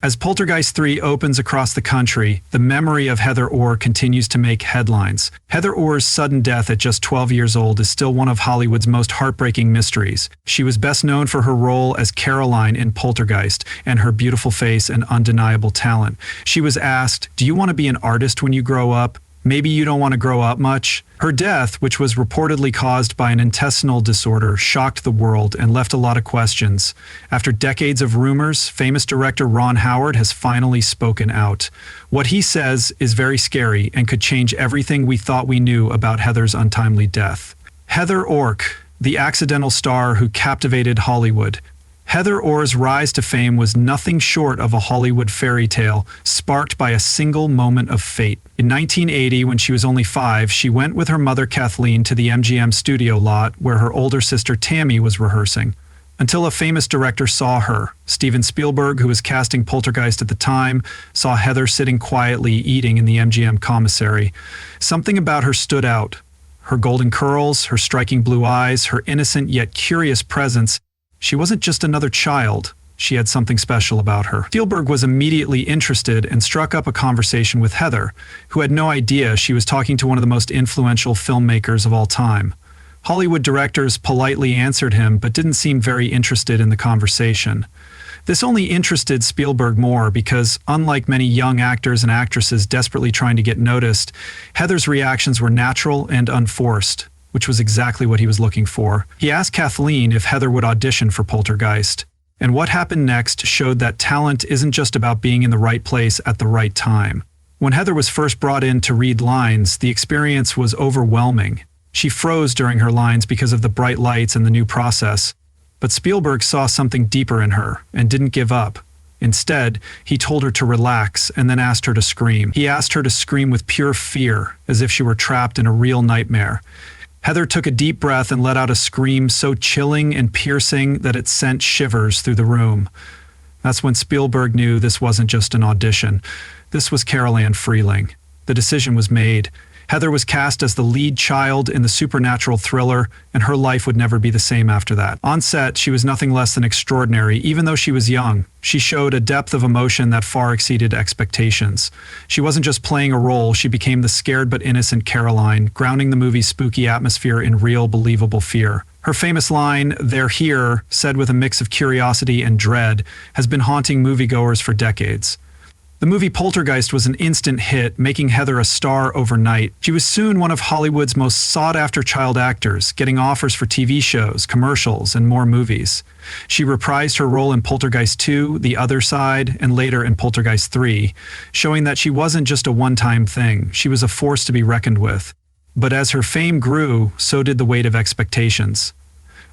As Poltergeist 3 opens across the country, the memory of Heather Orr continues to make headlines. Heather Orr's sudden death at just 12 years old is still one of Hollywood's most heartbreaking mysteries. She was best known for her role as Caroline in Poltergeist and her beautiful face and undeniable talent. She was asked, "Do you want to be an artist when you grow up? Maybe you don't want to grow up much?" Her death, which was reportedly caused by an intestinal disorder, shocked the world and left a lot of questions. After decades of rumors, famous director Ron Howard has finally spoken out. What he says is very scary and could change everything we thought we knew about Heather's untimely death. Heather Rourke, the accidental star who captivated Hollywood. Heather Orr's rise to fame was nothing short of a Hollywood fairy tale, sparked by a single moment of fate. In 1980, when she was only 5, she went with her mother Kathleen to the MGM studio lot where her older sister Tammy was rehearsing. Until a famous director saw her. Steven Spielberg, who was casting Poltergeist at the time, saw Heather sitting quietly eating in the MGM commissary. Something about her stood out. Her golden curls, her striking blue eyes, her innocent yet curious presence. She wasn't just another child. She had something special about her. Spielberg was immediately interested and struck up a conversation with Heather, who had no idea she was talking to one of the most influential filmmakers of all time. Hollywood directors politely answered him, but didn't seem very interested in the conversation. This only interested Spielberg more because, unlike many young actors and actresses desperately trying to get noticed, Heather's reactions were natural and unforced, which was exactly what he was looking for. He asked Kathleen if Heather would audition for Poltergeist. And what happened next showed that talent isn't just about being in the right place at the right time. When Heather was first brought in to read lines, the experience was overwhelming. She froze during her lines because of the bright lights and the new process. But Spielberg saw something deeper in her and didn't give up. Instead, he told her to relax and then asked her to scream. He asked her to scream with pure fear, as if she were trapped in a real nightmare. Heather took a deep breath and let out a scream so chilling and piercing that it sent shivers through the room. That's when Spielberg knew this wasn't just an audition. This was Carol Ann Freeling. The decision was made. Heather was cast as the lead child in the supernatural thriller, and her life would never be the same after that. On set, she was nothing less than extraordinary, even though she was young. She showed a depth of emotion that far exceeded expectations. She wasn't just playing a role, she became the scared but innocent Caroline, grounding the movie's spooky atmosphere in real, believable fear. Her famous line, "They're here," said with a mix of curiosity and dread, has been haunting moviegoers for decades. The movie Poltergeist was an instant hit, making Heather a star overnight. She was soon one of Hollywood's most sought-after child actors, getting offers for TV shows, commercials, and more movies. She reprised her role in Poltergeist 2, The Other Side, and later in Poltergeist 3, showing that she wasn't just a one-time thing. She was a force to be reckoned with. But as her fame grew, so did the weight of expectations.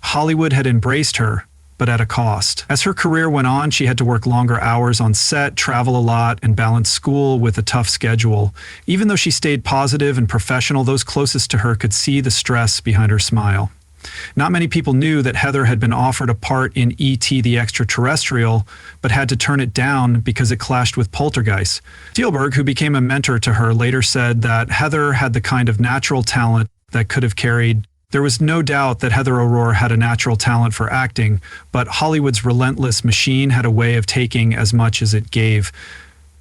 Hollywood had embraced her, but at a cost. As her career went on, she had to work longer hours on set, travel a lot, and balance school with a tough schedule. Even though she stayed positive and professional, those closest to her could see the stress behind her smile. Not many people knew that Heather had been offered a part in E.T. the Extraterrestrial, but had to turn it down because it clashed with Poltergeist. Spielberg, who became a mentor to her, later said that Heather had the kind of natural talent that could have carried. There was no doubt that Heather Orr had a natural talent for acting, but Hollywood's relentless machine had a way of taking as much as it gave.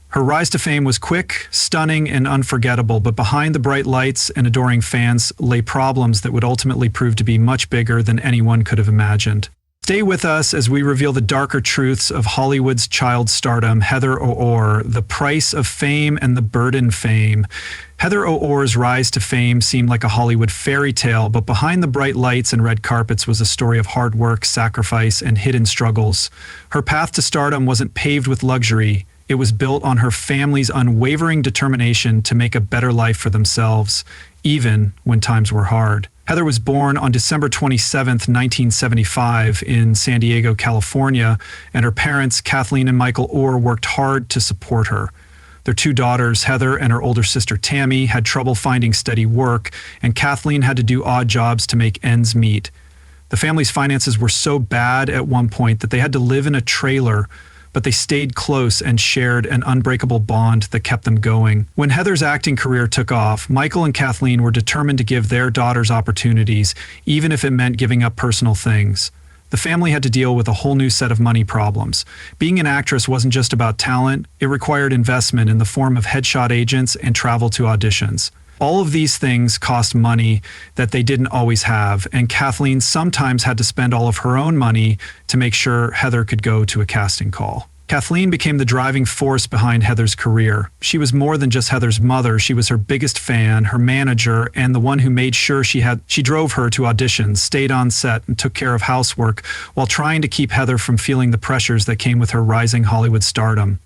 Her rise to fame was quick, stunning, and unforgettable, but behind the bright lights and adoring fans lay problems that would ultimately prove to be much bigger than anyone could have imagined. Stay with us as we reveal the darker truths of Hollywood's child stardom, Heather Orr, the price of fame and the burden fame. Heather Orr's rise to fame seemed like a Hollywood fairy tale, but behind the bright lights and red carpets was a story of hard work, sacrifice, and hidden struggles. Her path to stardom wasn't paved with luxury. It was built on her family's unwavering determination to make a better life for themselves, even when times were hard. Heather was born on December 27, 1975 in San Diego, California, and her parents, Kathleen and Michael Orr, worked hard to support her. Their two daughters, Heather and her older sister Tammy, had trouble finding steady work, and Kathleen had to do odd jobs to make ends meet. The family's finances were so bad at one point that they had to live in a trailer, but they stayed close and shared an unbreakable bond that kept them going. When Heather's acting career took off, Michael and Kathleen were determined to give their daughters opportunities, even if it meant giving up personal things. The The family had to deal with a whole new set of money problems. Being an actress wasn't just about talent, it required investment in the form of headshot agents and travel to auditions. All of these things cost money that they didn't always have, and Kathleen sometimes had to spend all of her own money to make sure Heather could go to a casting call. Kathleen became the driving force behind Heather's career. She was more than just Heather's mother. She was her biggest fan, her manager, and the one who made sure she drove her to auditions, stayed on set, and took care of housework while trying to keep Heather from feeling the pressures that came with her rising Hollywood stardom.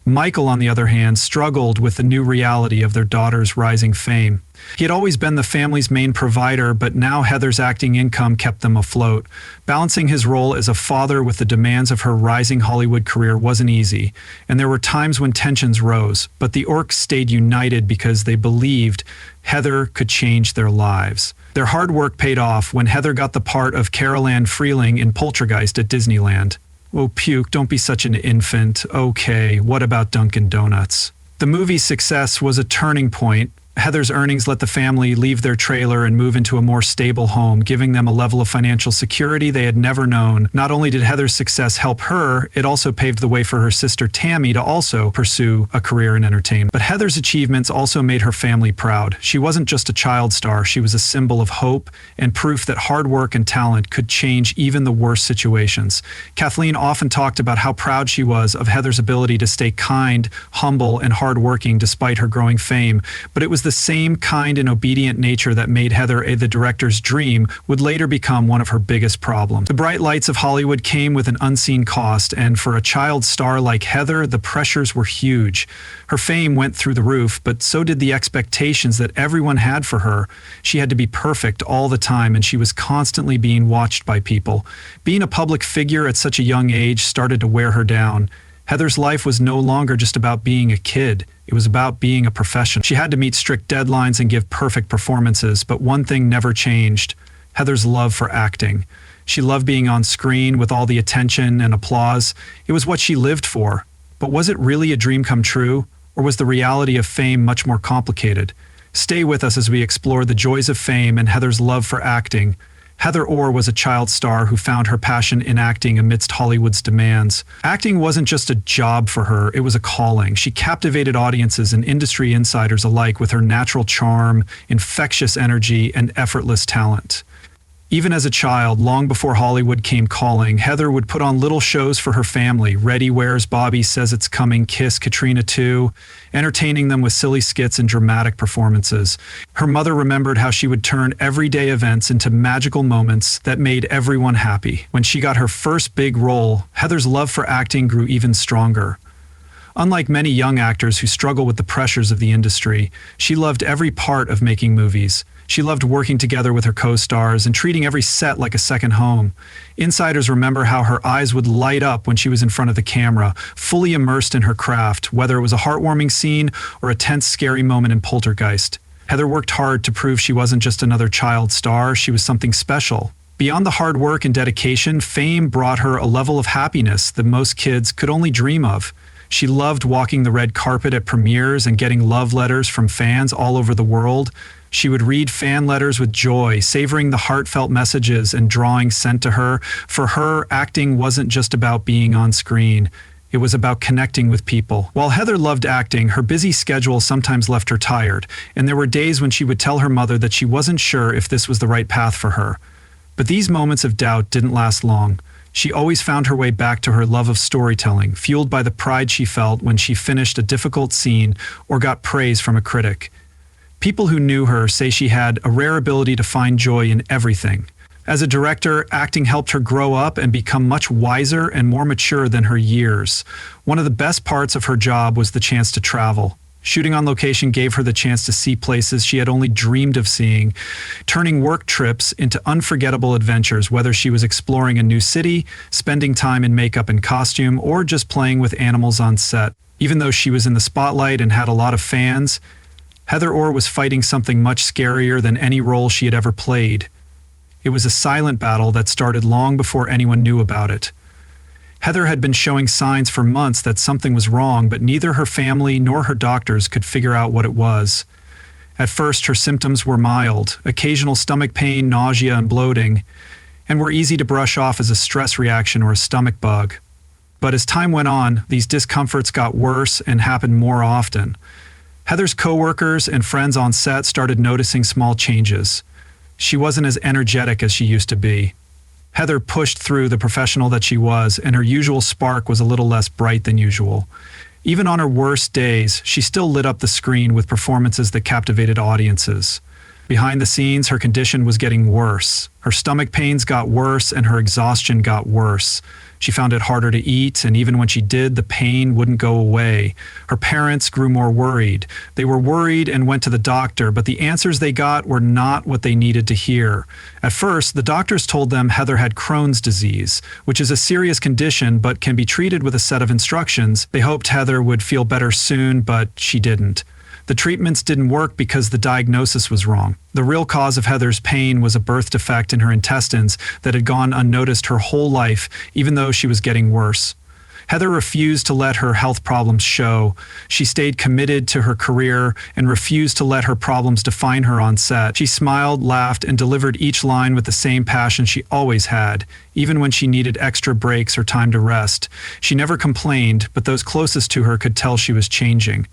Michael, on the other hand, struggled with the new reality of their daughter's rising fame. He had always been the family's main provider, but now Heather's acting income kept them afloat. Balancing his role as a father with the demands of her rising Hollywood career wasn't easy, and there were times when tensions rose, but the Rourkes stayed united because they believed Heather could change their lives. Their hard work paid off when Heather got the part of Carol Ann Freeling in Poltergeist at Disneyland. Oh, puke, don't be such an infant. Okay, what about Dunkin' Donuts? The movie's success was a turning point. Heather's earnings let the family leave their trailer and move into a more stable home, giving them a level of financial security they had never known. Not only did Heather's success help her, it also paved the way for her sister Tammy to also pursue a career in entertainment. But Heather's achievements also made her family proud. She wasn't just a child star, she was a symbol of hope and proof that hard work and talent could change even the worst situations. Kathleen often talked about how proud she was of Heather's ability to stay kind, humble, and hardworking despite her growing fame, but it was the same kind and obedient nature that made Heather the director's dream would later become one of her biggest problems. The bright lights of Hollywood came with an unseen cost, and for a child star like Heather, the pressures were huge. Her fame went through the roof, but so did the expectations that everyone had for her. She had to be perfect all the time, and she was constantly being watched by people. Being a public figure at such a young age started to wear her down. Heather's life was no longer just about being a kid. It was about being a professional. She had to meet strict deadlines and give perfect performances, but one thing never changed: Heather's love for acting. She loved being on screen with all the attention and applause. It was what she lived for. But was it really a dream come true, or was the reality of fame much more complicated? Stay with us as we explore the joys of fame and Heather's love for acting. Heather Orr was a child star who found her passion in acting amidst Hollywood's demands. Acting wasn't just a job for her, it was a calling. She captivated audiences and industry insiders alike with her natural charm, infectious energy, and effortless talent. Even as a child, long before Hollywood came calling, Heather would put on little shows for her family. Ready, Where's Bobby Says It's Coming, Kiss, Katrina 2, entertaining them with silly skits and dramatic performances. Her mother remembered how she would turn everyday events into magical moments that made everyone happy. When she got her first big role, Heather's love for acting grew even stronger. Unlike many young actors who struggle with the pressures of the industry, she loved every part of making movies. She loved working together with her co-stars and treating every set like a second home. Insiders remember how her eyes would light up when she was in front of the camera, fully immersed in her craft, whether it was a heartwarming scene or a tense, scary moment in Poltergeist. Heather worked hard to prove she wasn't just another child star, she was something special. Beyond the hard work and dedication, fame brought her a level of happiness that most kids could only dream of. She loved walking the red carpet at premieres and getting love letters from fans all over the world. She would read fan letters with joy, savoring the heartfelt messages and drawings sent to her. For her, acting wasn't just about being on screen. It was about connecting with people. While Heather loved acting, her busy schedule sometimes left her tired, and there were days when she would tell her mother that she wasn't sure if this was the right path for her. But these moments of doubt didn't last long. She always found her way back to her love of storytelling, fueled by the pride she felt when she finished a difficult scene or got praise from a critic. People who knew her say she had a rare ability to find joy in everything. As a director, acting helped her grow up and become much wiser and more mature than her years. One of the best parts of her job was the chance to travel. Shooting on location gave her the chance to see places she had only dreamed of seeing, turning work trips into unforgettable adventures, whether she was exploring a new city, spending time in makeup and costume, or just playing with animals on set. Even though she was in the spotlight and had a lot of fans, Heather Orr was fighting something much scarier than any role she had ever played. It was a silent battle that started long before anyone knew about it. Heather had been showing signs for months that something was wrong, but neither her family nor her doctors could figure out what it was. At first, her symptoms were mild, occasional stomach pain, nausea, and bloating. and were easy to brush off as a stress reaction or a stomach bug. But as time went on, these discomforts got worse and happened more often. Heather's coworkers and friends on set started noticing small changes. She wasn't as energetic as she used to be. Heather pushed through the professional that she was, and her usual spark was a little less bright than usual. Even on her worst days, she still lit up the screen with performances that captivated audiences. Behind the scenes, her condition was getting worse. Her stomach pains got worse and her exhaustion got worse. She found it harder to eat, and even when she did, the pain wouldn't go away. Her parents grew more worried. They were worried and went to the doctor, but the answers they got were not what they needed to hear. At first, the doctors told them Heather had Crohn's disease, which is a serious condition but can be treated with a set of instructions. They hoped Heather would feel better soon, but she didn't. The treatments didn't work because the diagnosis was wrong. The real cause of Heather's pain was a birth defect in her intestines that had gone unnoticed her whole life, even though she was getting worse. Heather refused to let her health problems show. She stayed committed to her career and refused to let her problems define her on set. She smiled, laughed, and delivered each line with the same passion she always had, even when she needed extra breaks or time to rest. She never complained, but those closest to her could tell she was changing.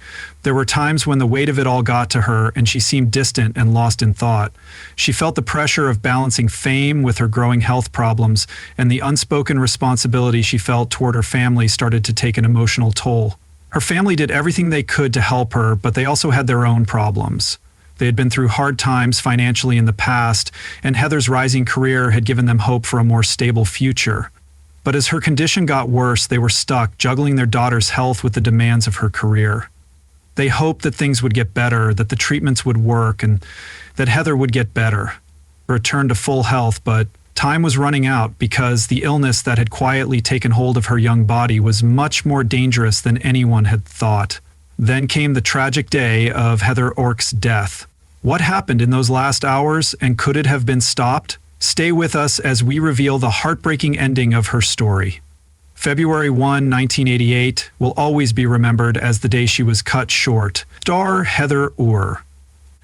There were times when the weight of it all got to her and she seemed distant and lost in thought. She felt the pressure of balancing fame with her growing health problems, and the unspoken responsibility she felt toward her family started to take an emotional toll. Her family did everything they could to help her, but they also had their own problems. They had been through hard times financially in the past, and Heather's rising career had given them hope for a more stable future. But as her condition got worse, they were stuck, juggling their daughter's health with the demands of her career. They hoped that things would get better, that the treatments would work, and that Heather would get better, return to full health, but time was running out because the illness that had quietly taken hold of her young body was much more dangerous than anyone had thought. Then came the tragic day of Heather Rourke's death. What happened in those last hours, and could it have been stopped? Stay with us as we reveal the heartbreaking ending of her story. February 1, 1988 will always be remembered as the day she was cut short. Star Heather Rourke.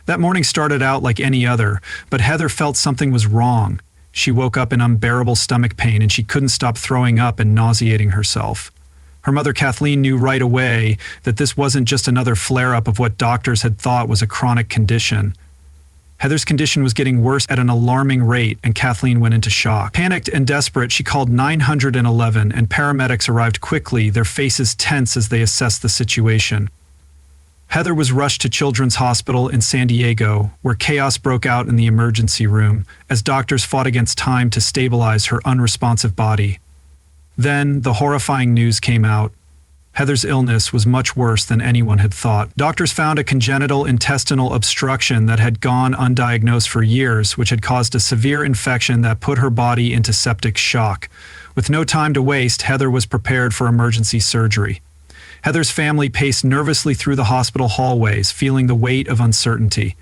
That morning started out like any other, but Heather felt something was wrong. She woke up in unbearable stomach pain and she couldn't stop throwing up and nauseating herself. Her mother Kathleen knew right away that this wasn't just another flare-up of what doctors had thought was a chronic condition. Heather's condition was getting worse at an alarming rate, and Kathleen went into shock. Panicked and desperate, she called 911, and paramedics arrived quickly, their faces tense as they assessed the situation. Heather was rushed to Children's Hospital in San Diego, where chaos broke out in the emergency room, as doctors fought against time to stabilize her unresponsive body. Then, the horrifying news came out. Heather's illness was much worse than anyone had thought. Doctors found a congenital intestinal obstruction that had gone undiagnosed for years, which had caused a severe infection that put her body into septic shock. With no time to waste, Heather was prepared for emergency surgery. Heather's family paced nervously through the hospital hallways, feeling the weight of uncertainty.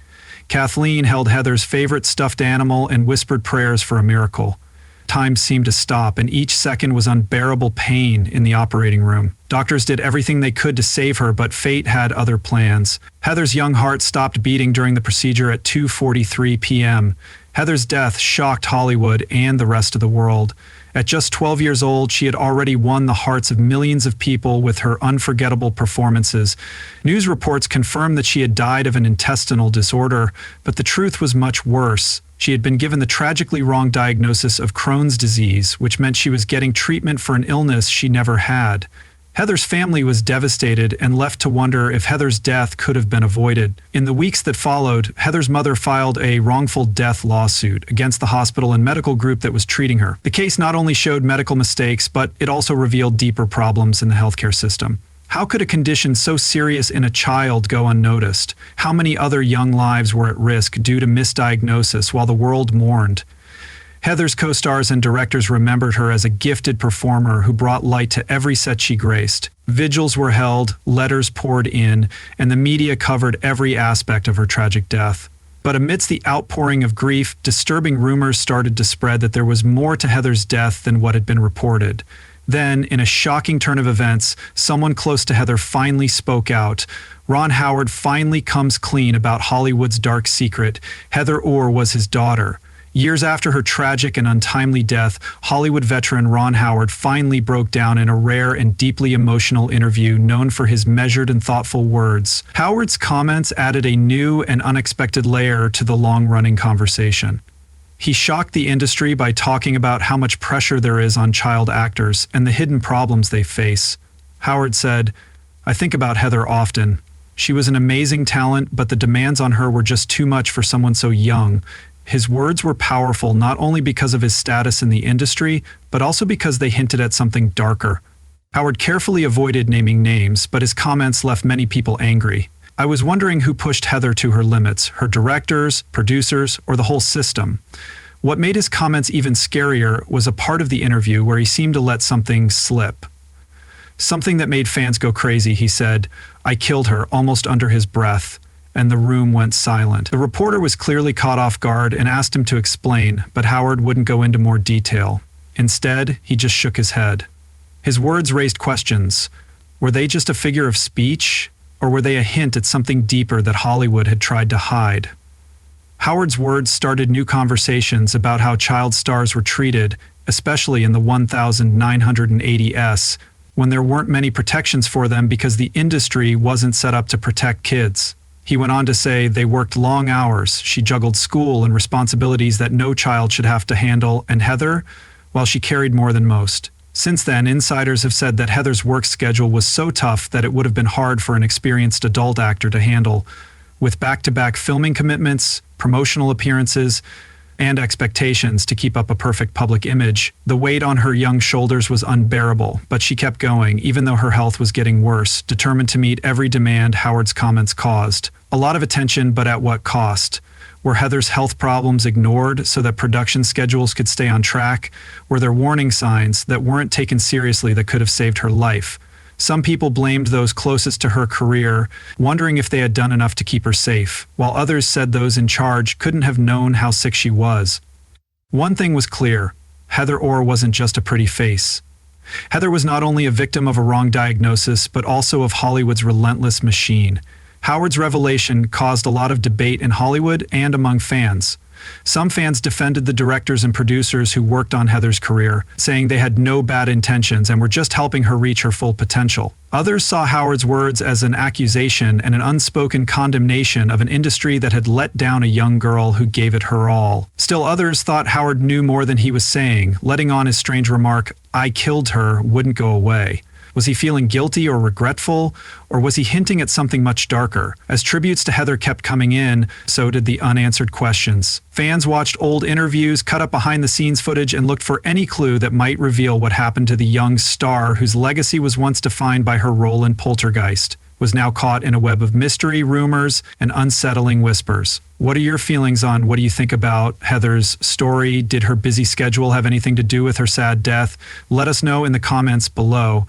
Kathleen held Heather's favorite stuffed animal and whispered prayers for a miracle. Time seemed to stop, and each second was unbearable pain in the operating room. Doctors did everything they could to save her, but fate had other plans. Heather's young heart stopped beating during the procedure at 2:43 p.m. Heather's death shocked Hollywood and the rest of the world. At just 12 years old, she had already won the hearts of millions of people with her unforgettable performances. News reports confirmed that she had died of an intestinal disorder, but the truth was much worse. She had been given the tragically wrong diagnosis of Crohn's disease, which meant she was getting treatment for an illness she never had. Heather's family was devastated and left to wonder if Heather's death could have been avoided. In the weeks that followed, Heather's mother filed a wrongful death lawsuit against the hospital and medical group that was treating her. The case not only showed medical mistakes, but it also revealed deeper problems in the healthcare system. How could a condition so serious in a child go unnoticed? How many other young lives were at risk due to misdiagnosis while the world mourned? Heather's co-stars and directors remembered her as a gifted performer who brought light to every set she graced. Vigils were held, letters poured in, and the media covered every aspect of her tragic death. But amidst the outpouring of grief, disturbing rumors started to spread that there was more to Heather's death than what had been reported. Then, in a shocking turn of events, someone close to Heather finally spoke out. Ron Howard finally comes clean about Hollywood's dark secret. Heather Rourke was his daughter. Years after her tragic and untimely death, Hollywood veteran Ron Howard finally broke down in a rare and deeply emotional interview known for his measured and thoughtful words. Howard's comments added a new and unexpected layer to the long-running conversation. He shocked the industry by talking about how much pressure there is on child actors and the hidden problems they face. Howard said, "I think about Heather often. She was an amazing talent, but the demands on her were just too much for someone so young." His words were powerful not only because of his status in the industry, but also because they hinted at something darker. Howard carefully avoided naming names, but his comments left many people angry. "I was wondering who pushed Heather to her limits, her directors, producers, or the whole system." What made his comments even scarier was a part of the interview where he seemed to let something slip. Something that made fans go crazy, he said, "I killed her," almost under his breath. And the room went silent. The reporter was clearly caught off guard and asked him to explain, but Howard wouldn't go into more detail. Instead, he just shook his head. His words raised questions. Were they just a figure of speech, or were they a hint at something deeper that Hollywood had tried to hide? Howard's words started new conversations about how child stars were treated, especially in the 1980s, when there weren't many protections for them because the industry wasn't set up to protect kids. He went on to say they worked long hours, she juggled school and responsibilities that no child should have to handle, and Heather, well, she carried more than most. Since then, insiders have said that Heather's work schedule was so tough that it would have been hard for an experienced adult actor to handle, with back-to-back filming commitments, promotional appearances, and expectations to keep up a perfect public image. The weight on her young shoulders was unbearable, but she kept going, even though her health was getting worse, determined to meet every demand Howard's comments caused. A lot of attention, but at what cost? Were Heather's health problems ignored so that production schedules could stay on track? Were there warning signs that weren't taken seriously that could have saved her life? Some people blamed those closest to her career, wondering if they had done enough to keep her safe, while others said those in charge couldn't have known how sick she was. One thing was clear: Heather Orr wasn't just a pretty face. Heather was not only a victim of a wrong diagnosis, but also of Hollywood's relentless machine. Howard's revelation caused a lot of debate in Hollywood and among fans. Some fans defended the directors and producers who worked on Heather's career, saying they had no bad intentions and were just helping her reach her full potential. Others saw Howard's words as an accusation and an unspoken condemnation of an industry that had let down a young girl who gave it her all. Still others thought Howard knew more than he was saying, letting on his strange remark, "I killed her," wouldn't go away. Was he feeling guilty or regretful, or was he hinting at something much darker? As tributes to Heather kept coming in, so did the unanswered questions. Fans watched old interviews, cut up behind-the-scenes footage, and looked for any clue that might reveal what happened to the young star whose legacy was once defined by her role in Poltergeist, was now caught in a web of mystery, rumors, and unsettling whispers. What are your feelings on what do you think about Heather's story? Did her busy schedule have anything to do with her sad death? Let us know in the comments below.